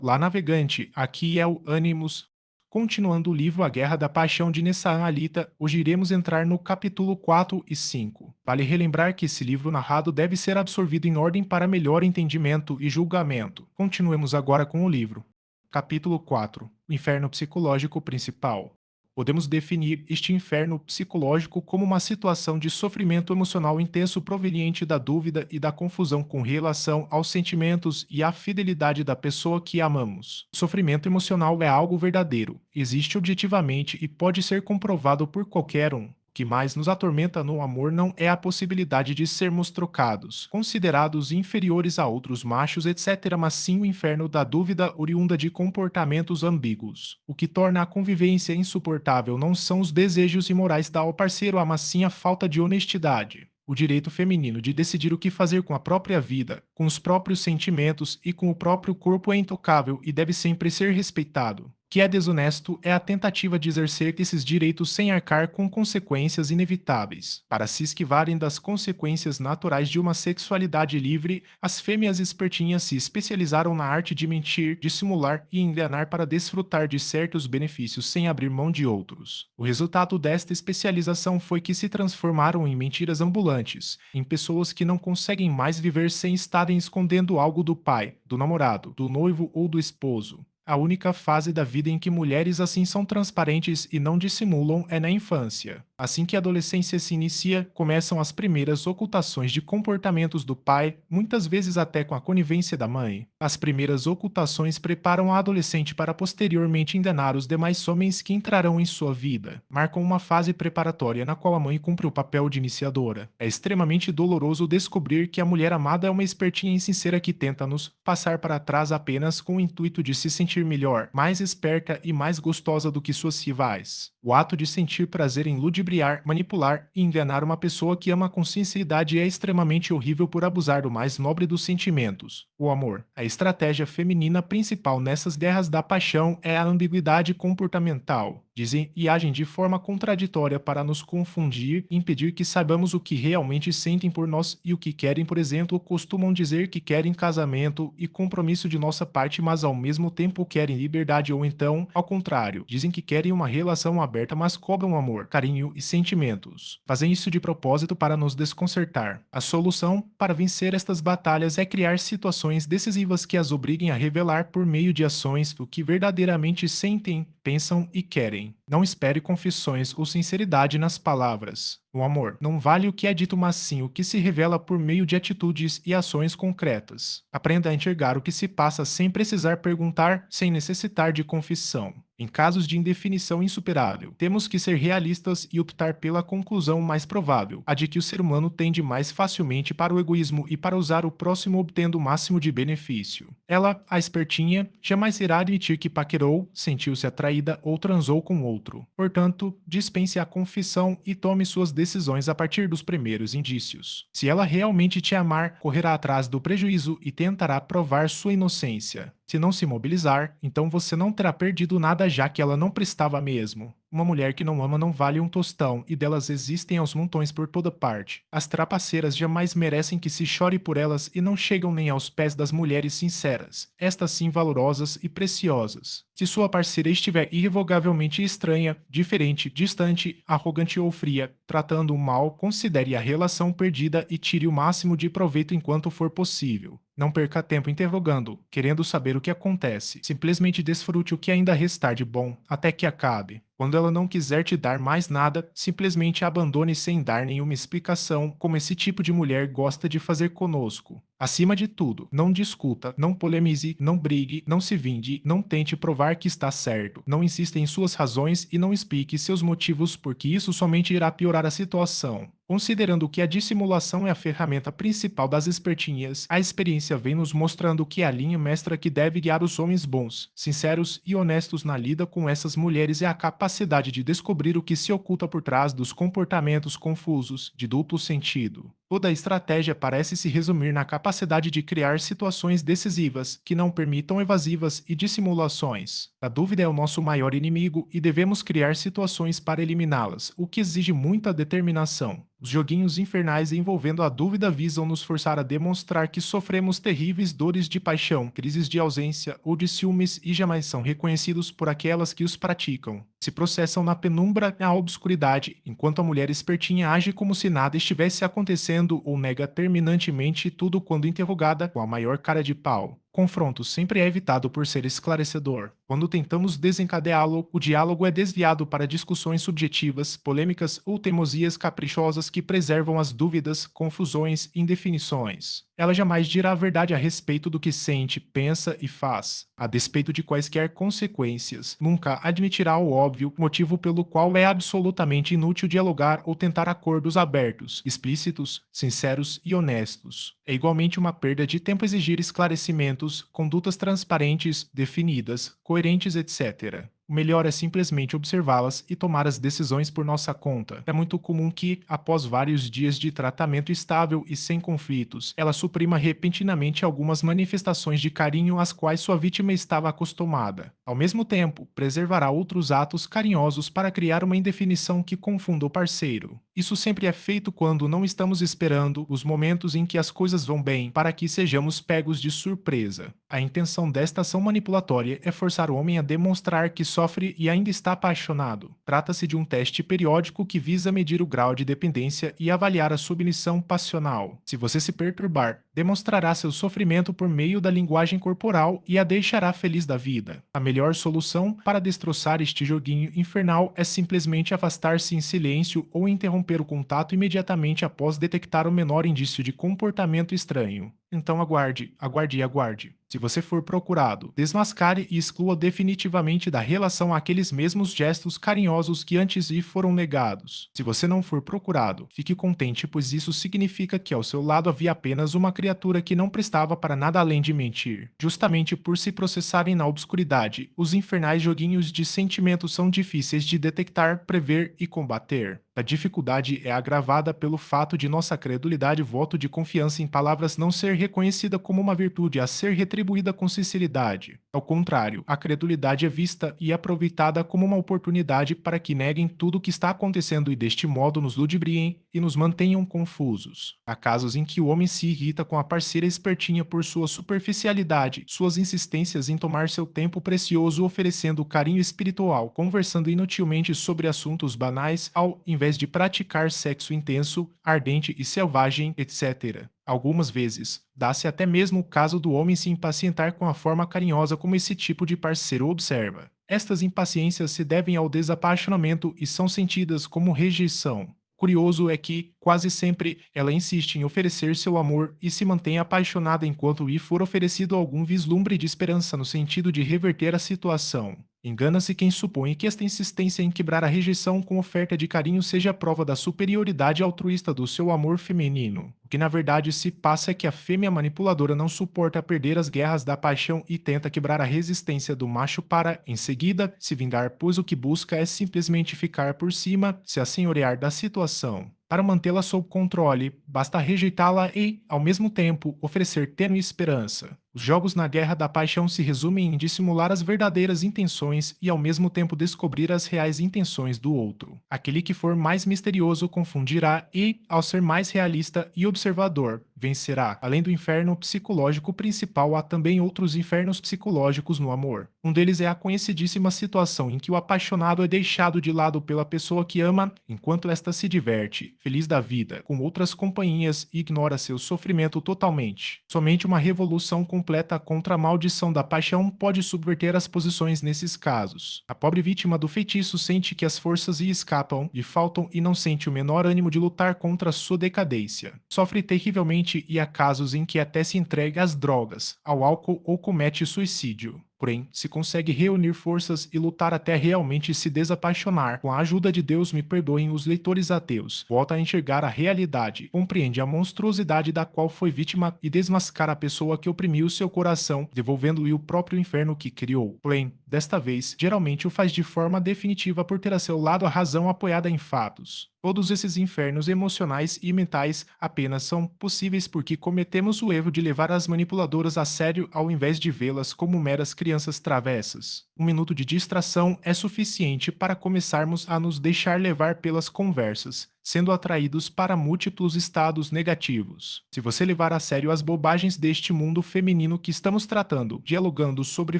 Lá navegante, aqui é o Animus. Continuando o livro A Guerra da Paixão de Nessaan Alita, hoje iremos entrar no capítulo 4 e 5. Vale relembrar que esse livro narrado deve ser absorvido em ordem para melhor entendimento e julgamento. Continuemos agora com o livro. Capítulo 4. O Inferno Psicológico Principal. Podemos definir este inferno psicológico como uma situação de sofrimento emocional intenso proveniente da dúvida e da confusão com relação aos sentimentos e à fidelidade da pessoa que amamos. O sofrimento emocional é algo verdadeiro, existe objetivamente e pode ser comprovado por qualquer um. O que mais nos atormenta no amor não é a possibilidade de sermos trocados, considerados inferiores a outros machos, etc., mas sim o inferno da dúvida oriunda de comportamentos ambíguos. O que torna a convivência insuportável não são os desejos imorais da parceiro, mas sim a falta de honestidade. O direito feminino de decidir o que fazer com a própria vida, com os próprios sentimentos e com o próprio corpo é intocável e deve sempre ser respeitado. O que é desonesto é a tentativa de exercer esses direitos sem arcar com consequências inevitáveis. Para se esquivarem das consequências naturais de uma sexualidade livre, as fêmeas espertinhas se especializaram na arte de mentir, dissimular e enganar para desfrutar de certos benefícios sem abrir mão de outros. O resultado desta especialização foi que se transformaram em mentiras ambulantes, em pessoas que não conseguem mais viver sem estarem escondendo algo do pai, do namorado, do noivo ou do esposo. A única fase da vida em que mulheres assim são transparentes e não dissimulam é na infância. Assim que a adolescência se inicia, começam as primeiras ocultações de comportamentos do pai, muitas vezes até com a conivência da mãe. As primeiras ocultações preparam a adolescente para posteriormente enganar os demais homens que entrarão em sua vida. Marcam uma fase preparatória na qual a mãe cumpre o papel de iniciadora. É extremamente doloroso descobrir que a mulher amada é uma espertinha insincera que tenta nos passar para trás apenas com o intuito de se sentir melhor, mais esperta e mais gostosa do que suas rivais. O ato de sentir prazer em ludibriar, manipular e enganar uma pessoa que ama com sinceridade é extremamente horrível por abusar do mais nobre dos sentimentos, o amor. A estratégia feminina principal nessas guerras da paixão é a ambiguidade comportamental. Dizem e agem de forma contraditória para nos confundir e impedir que saibamos o que realmente sentem por nós e o que querem. Por exemplo, costumam dizer que querem casamento e compromisso de nossa parte, mas ao mesmo tempo querem liberdade, ou então, ao contrário, dizem que querem uma relação aberta, mas cobram amor, carinho e sentimentos. Fazem isso de propósito para nos desconcertar. A solução para vencer estas batalhas é criar situações decisivas que as obriguem a revelar por meio de ações o que verdadeiramente sentem, pensam e querem. Não espere confissões ou sinceridade nas palavras. O amor não vale o que é dito, mas sim o que se revela por meio de atitudes e ações concretas. Aprenda a enxergar o que se passa sem precisar perguntar, sem necessitar de confissão. Em casos de indefinição insuperável, temos que ser realistas e optar pela conclusão mais provável, a de que o ser humano tende mais facilmente para o egoísmo e para usar o próximo obtendo o máximo de benefício. Ela, a espertinha, jamais irá admitir que paquerou, sentiu-se atraída ou transou com outro. Portanto, dispense a confissão e tome suas decisões a partir dos primeiros indícios. Se ela realmente te amar, correrá atrás do prejuízo e tentará provar sua inocência. Se não se mobilizar, então você não terá perdido nada, já que ela não prestava mesmo. Uma mulher que não ama não vale um tostão, e delas existem aos montões por toda parte. As trapaceiras jamais merecem que se chore por elas e não chegam nem aos pés das mulheres sinceras, estas sim valorosas e preciosas. Se sua parceira estiver irrevogavelmente estranha, diferente, distante, arrogante ou fria, tratando-o mal, considere a relação perdida e tire o máximo de proveito enquanto for possível. Não perca tempo interrogando, querendo saber o que acontece. Simplesmente desfrute o que ainda restar de bom, até que acabe. Quando ela não quiser te dar mais nada, simplesmente a abandone sem dar nenhuma explicação, como esse tipo de mulher gosta de fazer conosco. Acima de tudo, não discuta, não polemize, não brigue, não se vinde, não tente provar que está certo. Não insista em suas razões e não explique seus motivos, porque isso somente irá piorar a situação. Considerando que a dissimulação é a ferramenta principal das espertinhas, a experiência vem nos mostrando que é a linha mestra que deve guiar os homens bons, sinceros e honestos na lida com essas mulheres é a capacidade de descobrir o que se oculta por trás dos comportamentos confusos, de duplo sentido. Toda a estratégia parece se resumir na capacidade de criar situações decisivas que não permitam evasivas e dissimulações. A dúvida é o nosso maior inimigo e devemos criar situações para eliminá-las, o que exige muita determinação. Os joguinhos infernais envolvendo a dúvida visam nos forçar a demonstrar que sofremos terríveis dores de paixão, crises de ausência ou de ciúmes e jamais são reconhecidos por aquelas que os praticam. Se processam na penumbra e na obscuridade, enquanto a mulher espertinha age como se nada estivesse acontecendo ou nega terminantemente tudo quando interrogada com a maior cara de pau. Confronto sempre é evitado por ser esclarecedor. Quando tentamos desencadeá-lo, o diálogo é desviado para discussões subjetivas, polêmicas ou teimosias caprichosas que preservam as dúvidas, confusões e indefinições. Ela jamais dirá a verdade a respeito do que sente, pensa e faz, a despeito de quaisquer consequências. Nunca admitirá o óbvio, motivo pelo qual é absolutamente inútil dialogar ou tentar acordos abertos, explícitos, sinceros e honestos. É igualmente uma perda de tempo exigir esclarecimentos, condutas transparentes, definidas, coerentes, etc. O melhor é simplesmente observá-las e tomar as decisões por nossa conta. É muito comum que, após vários dias de tratamento estável e sem conflitos, ela suprima repentinamente algumas manifestações de carinho às quais sua vítima estava acostumada. Ao mesmo tempo, preservará outros atos carinhosos para criar uma indefinição que confunda o parceiro. Isso sempre é feito quando não estamos esperando os momentos em que as coisas vão bem para que sejamos pegos de surpresa. A intenção desta ação manipulatória é forçar o homem a demonstrar que sofre e ainda está apaixonado. Trata-se de um teste periódico que visa medir o grau de dependência e avaliar a submissão passional. Se você se perturbar, demonstrará seu sofrimento por meio da linguagem corporal e a deixará feliz da vida. A melhor solução para destroçar este joguinho infernal é simplesmente afastar-se em silêncio ou interromper o contato imediatamente após detectar o menor indício de comportamento estranho. Então aguarde, aguarde e aguarde. Se você for procurado, desmascare e exclua definitivamente da relação aqueles mesmos gestos carinhosos que antes lhe foram negados. Se você não for procurado, fique contente, pois isso significa que ao seu lado havia apenas uma criatura que não prestava para nada além de mentir. Justamente por se processarem na obscuridade, os infernais joguinhos de sentimentos são difíceis de detectar, prever e combater. A dificuldade é agravada pelo fato de nossa credulidade, voto de confiança em palavras, não ser reconhecida como uma virtude a ser retribuída com sinceridade. Ao contrário, a credulidade é vista e aproveitada como uma oportunidade para que neguem tudo o que está acontecendo e deste modo nos ludibriem e nos mantenham confusos. Há casos em que o homem se irrita com a parceira espertinha por sua superficialidade, suas insistências em tomar seu tempo precioso oferecendo carinho espiritual, conversando inutilmente sobre assuntos banais, ao invés de praticar sexo intenso, ardente e selvagem, etc. Algumas vezes, dá-se até mesmo o caso do homem se impacientar com a forma carinhosa como esse tipo de parceiro observa. Estas impaciências se devem ao desapaixonamento e são sentidas como rejeição. Curioso é que, quase sempre, ela insiste em oferecer seu amor e se mantém apaixonada enquanto lhe for oferecido algum vislumbre de esperança no sentido de reverter a situação. Engana-se quem supõe que esta insistência em quebrar a rejeição com oferta de carinho seja prova da superioridade altruísta do seu amor feminino. O que na verdade se passa é que a fêmea manipuladora não suporta perder as guerras da paixão e tenta quebrar a resistência do macho para, em seguida, se vingar, pois o que busca é simplesmente ficar por cima, se assenhorear da situação. Para mantê-la sob controle, basta rejeitá-la e, ao mesmo tempo, oferecer tênue esperança. Os jogos na guerra da paixão se resumem em dissimular as verdadeiras intenções e ao mesmo tempo descobrir as reais intenções do outro. Aquele que for mais misterioso confundirá e, ao ser mais realista e observador, vencerá. Além do inferno psicológico principal, há também outros infernos psicológicos no amor. Um deles é a conhecidíssima situação em que o apaixonado é deixado de lado pela pessoa que ama, enquanto esta se diverte, feliz da vida, com outras companhias e ignora seu sofrimento totalmente. Somente uma revolução completa contra a maldição da paixão pode subverter as posições nesses casos. A pobre vítima do feitiço sente que as forças lhe escapam, lhe faltam e não sente o menor ânimo de lutar contra sua decadência. Sofre terrivelmente e há casos em que até se entrega às drogas, ao álcool ou comete suicídio. Porém, se consegue reunir forças e lutar até realmente se desapaixonar, com a ajuda de Deus, me perdoem os leitores ateus, volta a enxergar a realidade, compreende a monstruosidade da qual foi vítima e desmascara a pessoa que oprimiu seu coração, devolvendo-lhe o próprio inferno que criou. Porém, Desta vez, geralmente o faz de forma definitiva por ter a seu lado a razão apoiada em fatos. Todos esses infernos emocionais e mentais apenas são possíveis porque cometemos o erro de levar as manipuladoras a sério ao invés de vê-las como meras crianças travessas. Um minuto de distração é suficiente para começarmos a nos deixar levar pelas conversas, sendo atraídos para múltiplos estados negativos. Se você levar a sério as bobagens deste mundo feminino que estamos tratando, dialogando sobre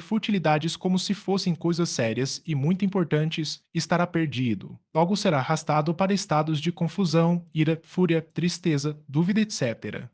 futilidades como se fossem coisas sérias e muito importantes, estará perdido. Logo será arrastado para estados de confusão, ira, fúria, tristeza, dúvida, etc.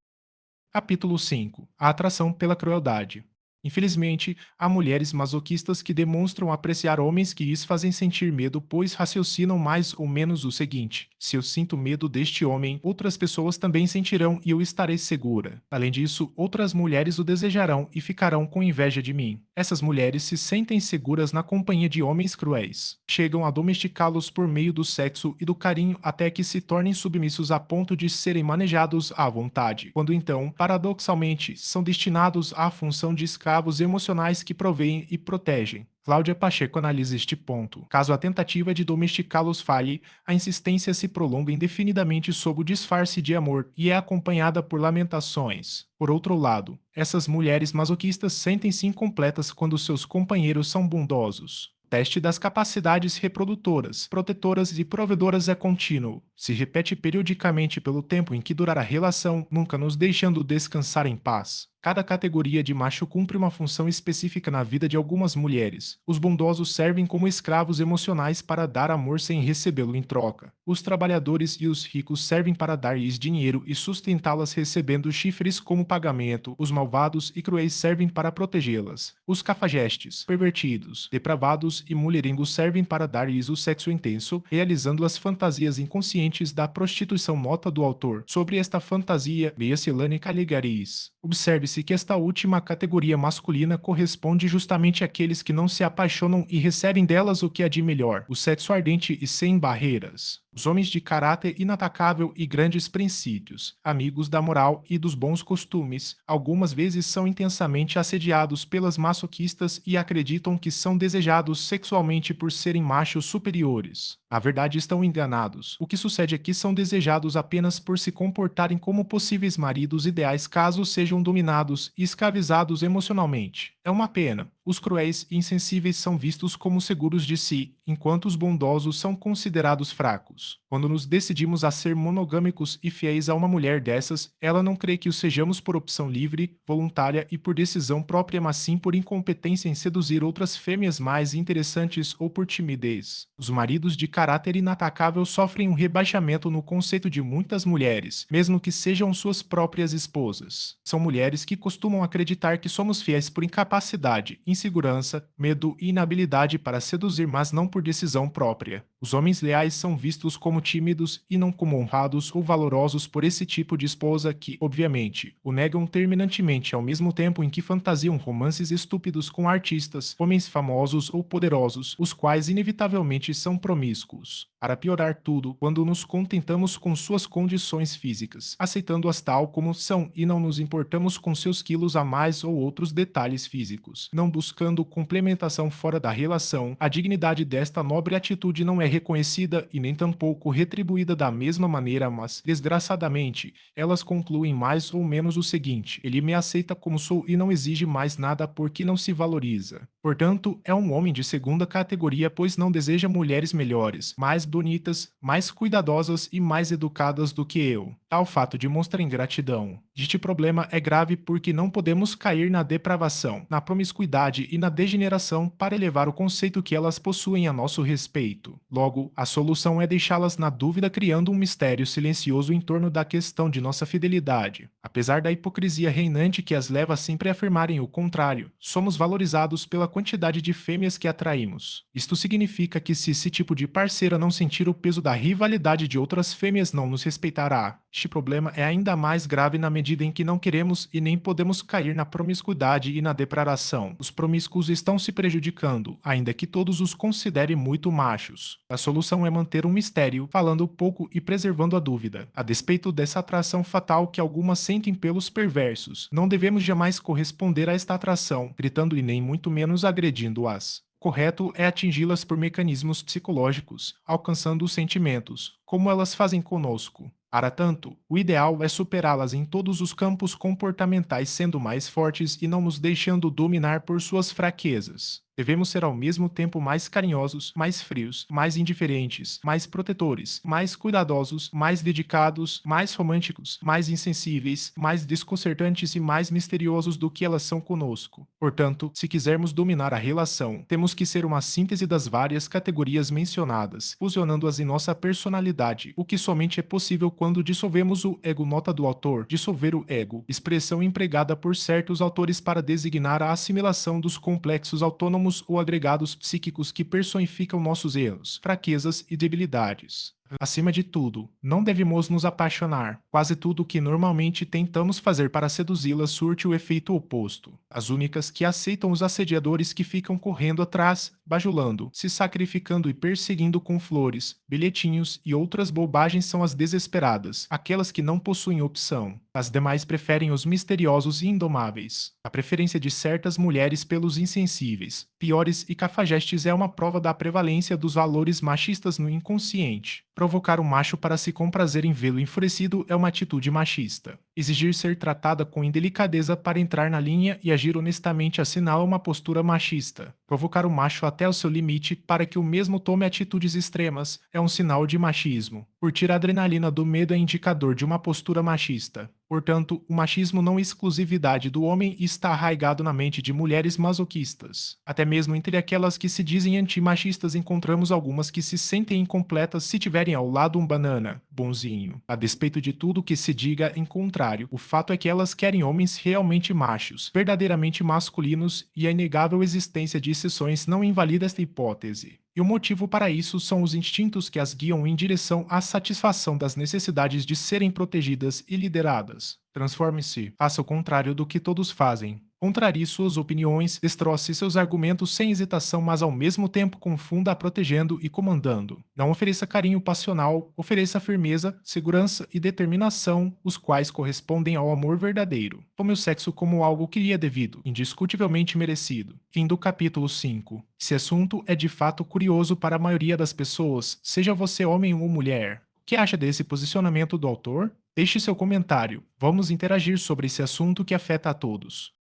Capítulo 5. A atração pela crueldade. Infelizmente, há mulheres masoquistas que demonstram apreciar homens que lhes fazem sentir medo, pois raciocinam mais ou menos o seguinte: se eu sinto medo deste homem, outras pessoas também sentirão e eu estarei segura. Além disso, outras mulheres o desejarão e ficarão com inveja de mim. Essas mulheres se sentem seguras na companhia de homens cruéis. Chegam a domesticá-los por meio do sexo e do carinho até que se tornem submissos a ponto de serem manejados à vontade, quando então, paradoxalmente, são destinados à função de escravos emocionais que proveem e protegem. Cláudia Pacheco analisa este ponto. Caso a tentativa de domesticá-los falhe, a insistência se prolonga indefinidamente sob o disfarce de amor e é acompanhada por lamentações. Por outro lado, essas mulheres masoquistas sentem-se incompletas quando seus companheiros são bondosos. O teste das capacidades reprodutoras, protetoras e provedoras é contínuo. Se repete periodicamente pelo tempo em que durar a relação, nunca nos deixando descansar em paz. Cada categoria de macho cumpre uma função específica na vida de algumas mulheres. Os bondosos servem como escravos emocionais para dar amor sem recebê-lo em troca. Os trabalhadores e os ricos servem para dar-lhes dinheiro e sustentá-las recebendo chifres como pagamento. Os malvados e cruéis servem para protegê-las. Os cafajestes, pervertidos, depravados e mulherengos servem para dar-lhes o sexo intenso, realizando as fantasias inconscientes da prostituição. Nota do autor. Sobre esta fantasia, leia-se Lani Caligaris. Observe-se que esta última categoria masculina corresponde justamente àqueles que não se apaixonam e recebem delas o que há de melhor, o sexo ardente e sem barreiras. Os homens de caráter inatacável e grandes princípios, amigos da moral e dos bons costumes, algumas vezes são intensamente assediados pelas masoquistas e acreditam que são desejados sexualmente por serem machos superiores. Na verdade, estão enganados. O que sucede aqui são desejados apenas por se comportarem como possíveis maridos ideais caso sejam dominados e escravizados emocionalmente. É uma pena. Os cruéis e insensíveis são vistos como seguros de si, enquanto os bondosos são considerados fracos. Quando nos decidimos a ser monogâmicos e fiéis a uma mulher dessas, ela não crê que o sejamos por opção livre, voluntária e por decisão própria, mas sim por incompetência em seduzir outras fêmeas mais interessantes ou por timidez. Os maridos de caráter inatacável sofrem um rebaixamento no conceito de muitas mulheres, mesmo que sejam suas próprias esposas. São mulheres que costumam acreditar que somos fiéis por incapacidade, insegurança, medo e inabilidade para seduzir, mas não por decisão própria. Os homens leais são vistos como tímidos e não como honrados ou valorosos por esse tipo de esposa que, obviamente, o negam terminantemente ao mesmo tempo em que fantasiam romances estúpidos com artistas, homens famosos ou poderosos, os quais inevitavelmente são promíscuos. Para piorar tudo, quando nos contentamos com suas condições físicas, aceitando-as tal como são e não nos importamos com seus quilos a mais ou outros detalhes físicos, não buscando complementação fora da relação, a dignidade desta nobre atitude não é reconhecida e nem tampouco retribuída da mesma maneira, mas, desgraçadamente, elas concluem mais ou menos o seguinte: ele me aceita como sou e não exige mais nada porque não se valoriza. Portanto, é um homem de segunda categoria, pois não deseja mulheres melhores, mais bonitas, mais cuidadosas e mais educadas do que eu. Tal fato demonstra ingratidão. Este problema é grave porque não podemos cair na depravação, na promiscuidade e na degeneração para elevar o conceito que elas possuem a nosso respeito. Logo, a solução é deixá-las na dúvida, criando um mistério silencioso em torno da questão de nossa fidelidade. Apesar da hipocrisia reinante que as leva sempre a afirmarem o contrário, somos valorizados pela quantidade de fêmeas que atraímos. Isto significa que se esse tipo de parceira não sentir o peso da rivalidade de outras fêmeas, não nos respeitará. Este problema é ainda mais grave na medida em que não queremos e nem podemos cair na promiscuidade e na depravação. Os promíscuos estão se prejudicando, ainda que todos os considerem muito machos. A solução é manter um mistério, falando pouco e preservando a dúvida. A despeito dessa atração fatal que algumas sentem pelos perversos, não devemos jamais corresponder a esta atração, gritando e nem muito menos agredindo-as. Correto é atingi-las por mecanismos psicológicos, alcançando os sentimentos, como elas fazem conosco. Para tanto, o ideal é superá-las em todos os campos comportamentais, sendo mais fortes e não nos deixando dominar por suas fraquezas. Devemos ser ao mesmo tempo mais carinhosos, mais frios, mais indiferentes, mais protetores, mais cuidadosos, mais dedicados, mais românticos, mais insensíveis, mais desconcertantes e mais misteriosos do que elas são conosco. Portanto, se quisermos dominar a relação, temos que ser uma síntese das várias categorias mencionadas, fusionando-as em nossa personalidade, o que somente é possível quando dissolvemos o ego. Nota do autor: dissolver o ego, expressão empregada por certos autores para designar a assimilação dos complexos autônomos ou agregados psíquicos que personificam nossos erros, fraquezas e debilidades. Acima de tudo, não devemos nos apaixonar. Quase tudo o que normalmente tentamos fazer para seduzi-las surte o efeito oposto. As únicas que aceitam os assediadores que ficam correndo atrás, bajulando, se sacrificando e perseguindo com flores, bilhetinhos e outras bobagens são as desesperadas, aquelas que não possuem opção. As demais preferem os misteriosos e indomáveis. A preferência de certas mulheres pelos insensíveis, piores e cafajestes é uma prova da prevalência dos valores machistas no inconsciente. Provocar o macho para se comprazer em vê-lo enfurecido é uma atitude machista. Exigir ser tratada com indelicadeza para entrar na linha e agir honestamente assinala uma postura machista. Provocar o macho até o seu limite para que o mesmo tome atitudes extremas é um sinal de machismo. Curtir a adrenalina do medo é indicador de uma postura machista. Portanto, o machismo não é exclusividade do homem e está arraigado na mente de mulheres masoquistas. Até mesmo entre aquelas que se dizem antimachistas encontramos algumas que se sentem incompletas se tiverem ao lado um banana, bonzinho. A despeito de tudo que se diga em contrário, o fato é que elas querem homens realmente machos, verdadeiramente masculinos, e a inegável existência de exceções não invalida esta hipótese. E o motivo para isso são os instintos que as guiam em direção à satisfação das necessidades de serem protegidas e lideradas. Transforme-se, faça o contrário do que todos fazem. Contrarie suas opiniões, destroce seus argumentos sem hesitação, mas ao mesmo tempo confunda protegendo e comandando. Não ofereça carinho passional, ofereça firmeza, segurança e determinação, os quais correspondem ao amor verdadeiro. Tome o sexo como algo que lhe é devido, indiscutivelmente merecido. Fim do capítulo 5. Esse assunto é de fato curioso para a maioria das pessoas, seja você homem ou mulher. O que acha desse posicionamento do autor? Deixe seu comentário. Vamos interagir sobre esse assunto que afeta a todos.